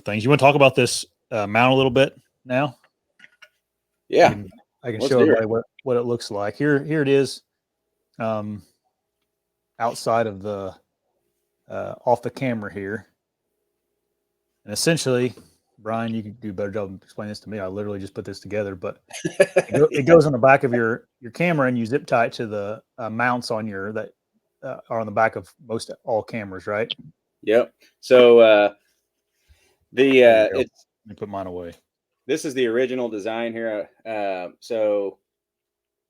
things. You want to talk about this mount a little bit now? Yeah, I can show everybody what it looks like. Here it is, outside of the off the camera here, and essentially, Brian, you can do a better job of explaining this to me. I literally just put this together, but it goes on the back of your camera, and you zip tie it to the mounts on your that are on the back of most all cameras, right? Yep. So Let it's me put mine away. This is the original design here. So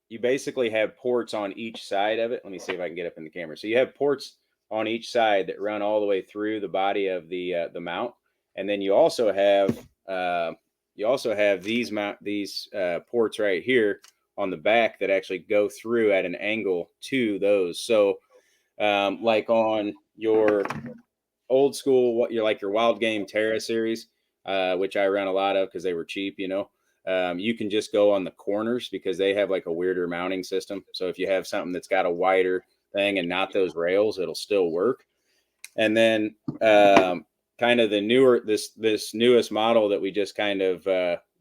you basically have ports on each side of it. Let me see if I can get up in the camera. So you have ports on each side that run all the way through the body of the mount, and then you also have these ports right here on the back that actually go through at an angle to those. So like on your old school, your Wild Game Terra series, which I run a lot of because they were cheap, you can just go on the corners because they have like a weirder mounting system. So if you have something that's got a wider thing and not those rails, it'll still work. And then kind of the newer, this newest model that we just kind of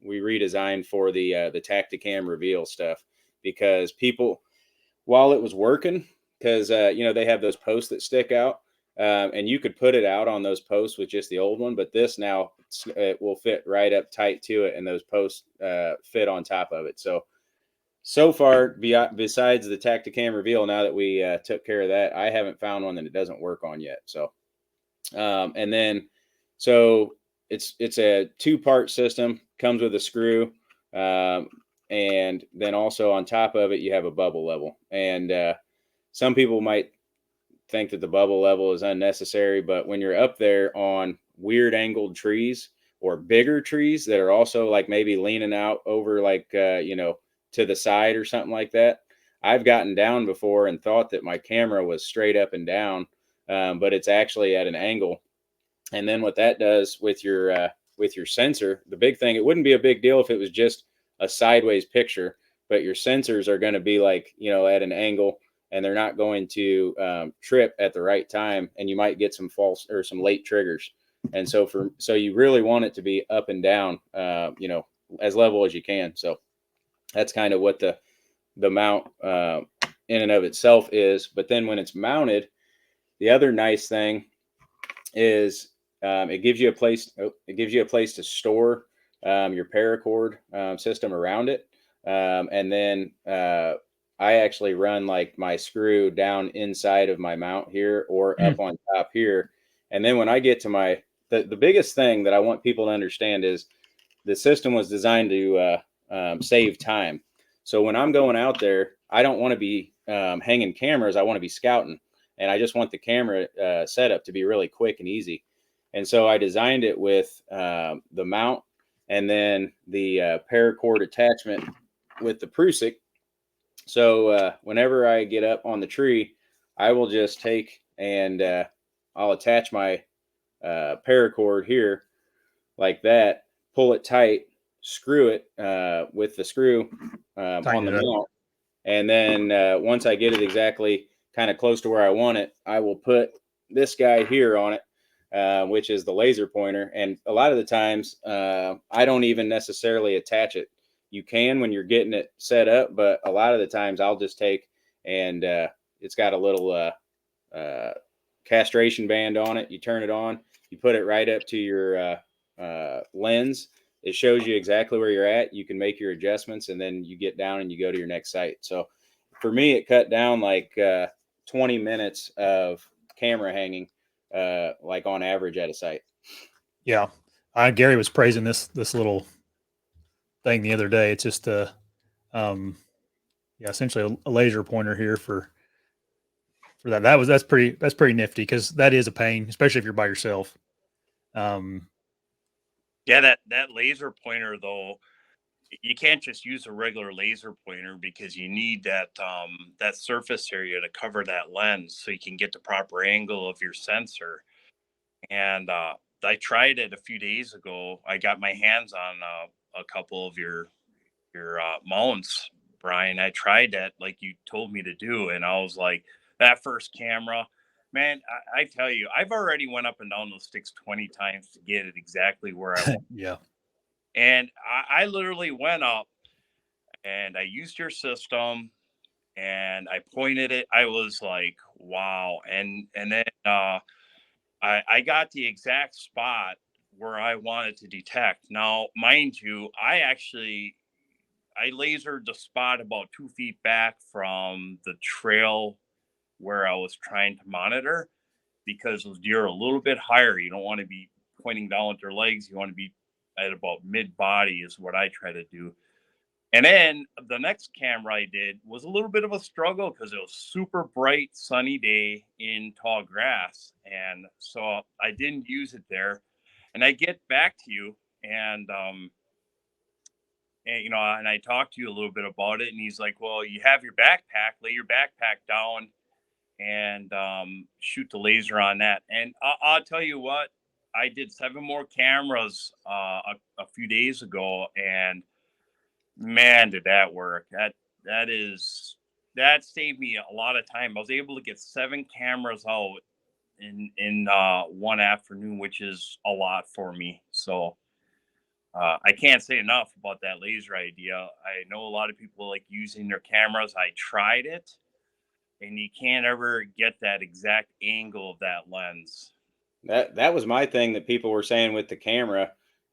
we redesigned for the Tacticam reveal stuff, because people, while it was working, because they have those posts that stick out, and you could put it out on those posts with just the old one, but this now it will fit right up tight to it, and those posts fit on top of it. So far, besides the Tacticam reveal, now that we took care of that, I haven't found one that it doesn't work on yet. So and then so it's a 2-part system, comes with a screw, and then also on top of it you have a bubble level. And some people might think that the bubble level is unnecessary, but when you're up there on weird angled trees or bigger trees that are also like maybe leaning out over like to the side or something like that, I've gotten down before and thought that my camera was straight up and down, but it's actually at an angle. And then what that does with your sensor, the big thing, it wouldn't be a big deal if it was just a sideways picture, but your sensors are going to be like, at an angle, and they're not going to trip at the right time, and you might get some false or some late triggers. And so you really want it to be up and down, as level as you can. So that's kind of what the mount in and of itself is. But then when it's mounted, the other nice thing is it gives you a place. It gives you a place to store your paracord system around it, and then I actually run like my screw down inside of my mount here or up on top here. And then when I get to the biggest thing that I want people to understand is the system was designed to save time. So when I'm going out there, I don't want to be hanging cameras. I want to be scouting, and I just want the camera setup to be really quick and easy. And so I designed it with the mount and then the paracord attachment with the Prusik. So whenever I get up on the tree, I will just take and I'll attach my paracord here like that, pull it tight, screw it with the screw on the mount. And then once I get it exactly kind of close to where I want it, I will put this guy here on it, which is the laser pointer. And a lot of the times I don't even necessarily attach it. You can when you're getting it set up, but a lot of the times I'll just take and it's got a little castration band on it. You turn it on, you put it right up to your lens. It shows you exactly where you're at. You can make your adjustments, and then you get down and you go to your next site. So for me, it cut down like 20 minutes of camera hanging, like on average at a site. Yeah. Gary was praising this little thing the other day. It's just essentially a laser pointer here for that. That's pretty nifty, because that is a pain, especially if you're by yourself. Yeah, that laser pointer though, you can't just use a regular laser pointer because you need that surface area to cover that lens so you can get the proper angle of your sensor. And I tried it a few days ago. I got my hands on a couple of your mounts, Brian. I tried that like you told me to do, and I was like, that first camera, Man, I tell you, I've already went up and down those sticks 20 times to get it exactly where I want. Yeah. And I literally went up and I used your system and I pointed it. I was like, wow. And then I got the exact spot where I wanted to detect. Now, mind you, I lasered the spot about 2 feet back from the trail where I was trying to monitor, because those deer are a little bit higher. You don't want to be pointing down at their legs. You want to be at about mid body is what I try to do. And then the next camera I did was a little bit of a struggle because it was super bright, sunny day in tall grass. And so I didn't use it there. And I get back to you and I talked to you a little bit about it. And he's like, well, you have your backpack, lay your backpack down and shoot the laser on that. And I'll tell you what, I did 7 more cameras a few days ago, and man, did that work. That saved me a lot of time. I was able to get 7 cameras out in one afternoon, which is a lot for me. So I can't say enough about that laser idea. I know a lot of people like using their cameras. I tried it, and you can't ever get that exact angle of that lens. That was my thing that people were saying with the camera.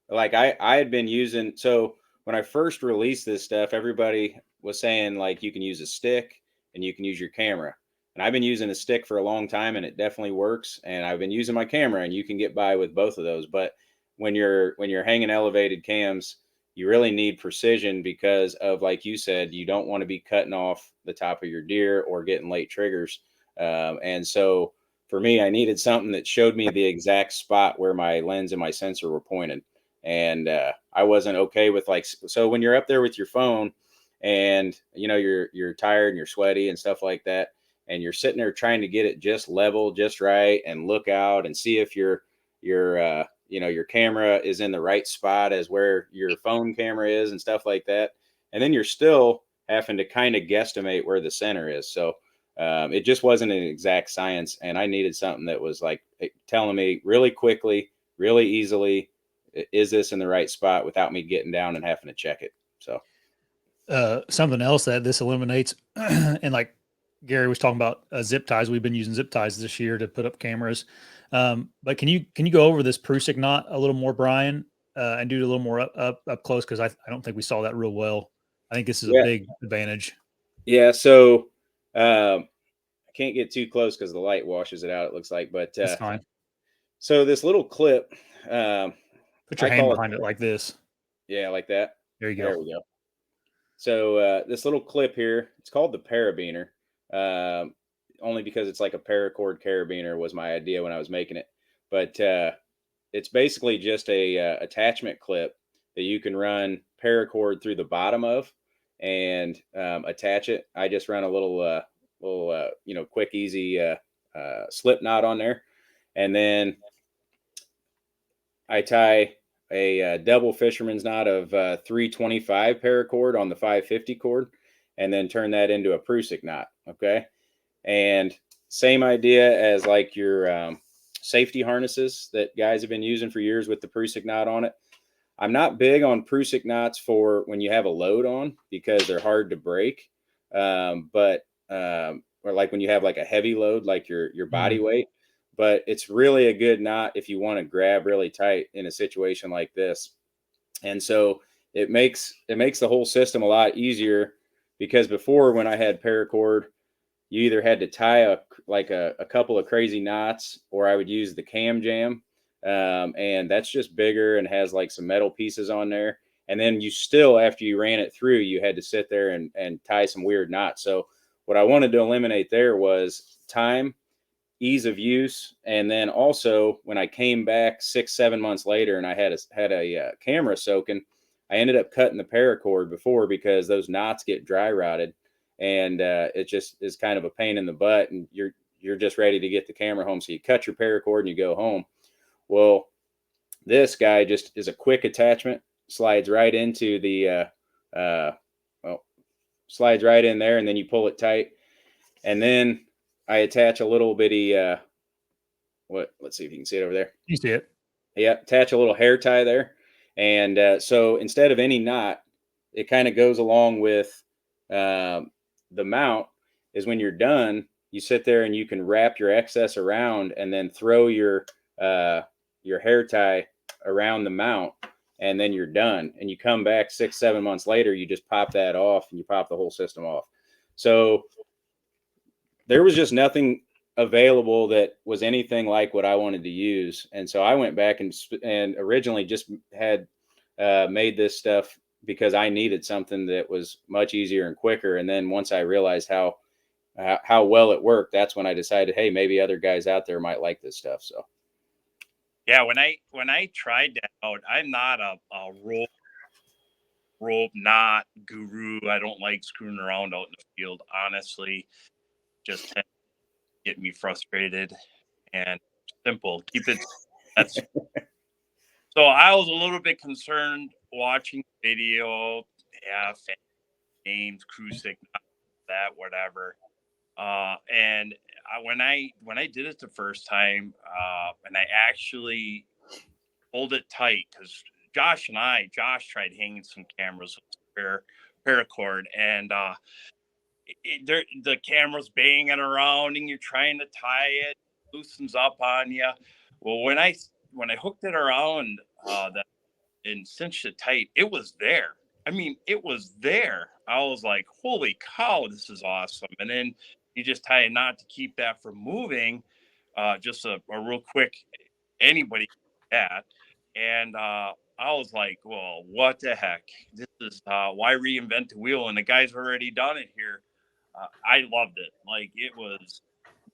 Like I had been using, so when I first released this stuff, everybody was saying like you can use a stick and you can use your camera. And I've been using a stick for a long time and it definitely works. And I've been using my camera and you can get by with both of those. But when you're hanging elevated cams, you really need precision because of, like you said, you don't want to be cutting off the top of your deer or getting late triggers. And so for me, I needed something that showed me the exact spot where my lens and my sensor were pointed. And I wasn't okay with so when you're up there with your phone and you're tired and you're sweaty and stuff like that, and you're sitting there trying to get it just level, just right, and look out and see if your camera is in the right spot as where your phone camera is and stuff like that. And then you're still having to kind of guesstimate where the center is. So it just wasn't an exact science, and I needed something that was like telling me really quickly, really easily, is this in the right spot without me getting down and having to check it. So something else that this eliminates, and like Gary was talking about zip ties. We've been using zip ties this year to put up cameras. But can you go over this Prusik knot a little more, Brian, and do it a little more up close? Because I don't think we saw that real well. I think this is a big advantage. Yeah. So I can't get too close because the light washes it out, it looks like, but That's fine. So this little clip, Put your hand behind it like this. Yeah, like that. There you go. There we go. So this little clip here, it's called the Parabiner, only because it's like a Paracord carabiner was my idea when I was making it. But it's basically just a attachment clip that you can run Paracord through the bottom of and attach it. I just run a little quick, easy slip knot on there, and then I tie a double fisherman's knot of 325 paracord on the 550 cord, and then turn that into a Prusik knot. Okay. And same idea as like your safety harnesses that guys have been using for years with the Prusik knot on it. I'm not big on Prusik knots for when you have a load on because they're hard to break. Or like when you have like a heavy load, like your body weight. But it's really a good knot if you want to grab really tight in a situation like this. And so it makes the whole system a lot easier, because before, when I had Paracord, you either had to tie a couple of crazy knots, or I would use the cam jam. And that's just bigger and has like some metal pieces on there. And then you still, after you ran it through, you had to sit there and tie some weird knots. So what I wanted to eliminate there was time, ease of use, and then also when I came back 6-7 months later and I had a camera soaking, I ended up cutting the Paracord before because those knots get dry rotted, and it just is kind of a pain in the butt, and you're just ready to get the camera home, so you cut your Paracord and you go home. Well, this guy just is a quick attachment, slides right into the slides right in there, and then you pull it tight, and then I attach a little bitty let's see if you can see it over there. You see it. Yeah, attach a little hair tie there. And so instead of any knot, it kind of goes along with the mount. Is when you're done, you sit there and you can wrap your excess around and then throw your hair tie around the mount, and then you're done. And you come back 6-7 months later, you just pop that off and you pop the whole system off. So there was just nothing available that was anything like what I wanted to use. And so I went back and originally just had made this stuff because I needed something that was much easier and quicker. And then once I realized how well it worked, that's when I decided, hey, maybe other guys out there might like this stuff. So yeah, when I tried that out, I'm not a rope knot guru. I don't like screwing around out in the field, honestly. Just tend to get me frustrated. And simple, keep it. That's so I was a little bit concerned watching the video. Yeah, names, cruise signal, that, whatever. And when I did it the first time, and I actually pulled it tight, because Josh tried hanging some cameras with paracord, and the camera's banging around, and you're trying to tie it, loosens up on you. Well, when I hooked it around and cinched it tight, it was there. I mean, it was there. I was like, holy cow, this is awesome. And then you just tie a knot to keep that from moving. Just a real quick, anybody can do that. And I was like, well, what the heck? This is why reinvent the wheel? And the guy's already done it here. I loved it. Like, it was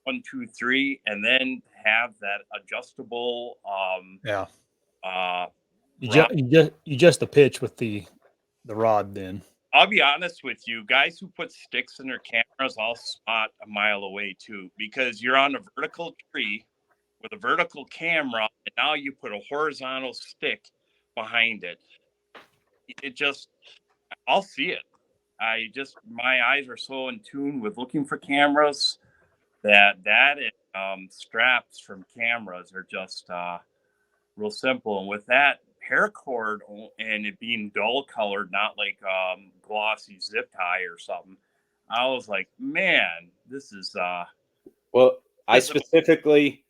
1, 2, 3, and then have that adjustable Yeah. rod. You just the pitch with the rod then. I'll be honest with you, guys who put sticks in their cameras, I'll spot a mile away too, because you're on a vertical tree with a vertical camera, and now you put a horizontal stick behind it. It just, I'll see it. My eyes are so in tune with looking for cameras that and straps from cameras are just real simple. And with that paracord and it being dull colored, not like glossy zip tie or something, I was like, man, this is well, I specifically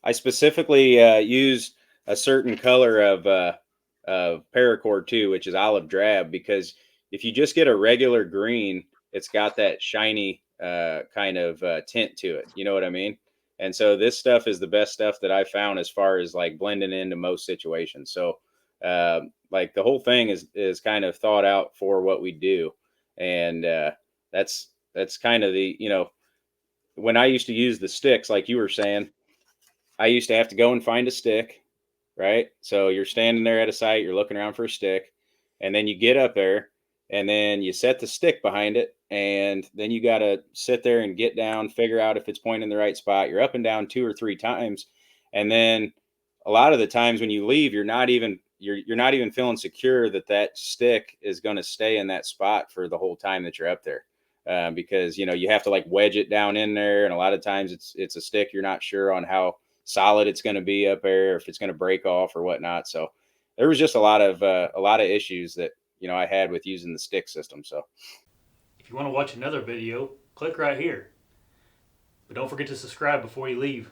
use a certain color of paracord too, which is olive drab, because if you just get a regular green, it's got that shiny kind of tint to it. You know what I mean? And so this stuff is the best stuff that I found as far as like blending into most situations. So like the whole thing is kind of thought out for what we do. And that's kind of the, when I used to use the sticks, like you were saying, I used to have to go and find a stick, right? So you're standing there at a site, you're looking around for a stick, and then you get up there and then you set the stick behind it. And then you got to sit there and get down, figure out if it's pointing in the right spot. You're up and down 2 or 3 times. And then a lot of the times when you leave, you're not even feeling secure that stick is going to stay in that spot for the whole time that you're up there. Because, you have to like wedge it down in there. And a lot of times it's a stick. You're not sure on how solid it's going to be up there, if it's going to break off or whatnot. So there was just a lot of issues that, I had with using the stick system. So if you want to watch another video, click right here. But don't forget to subscribe before you leave.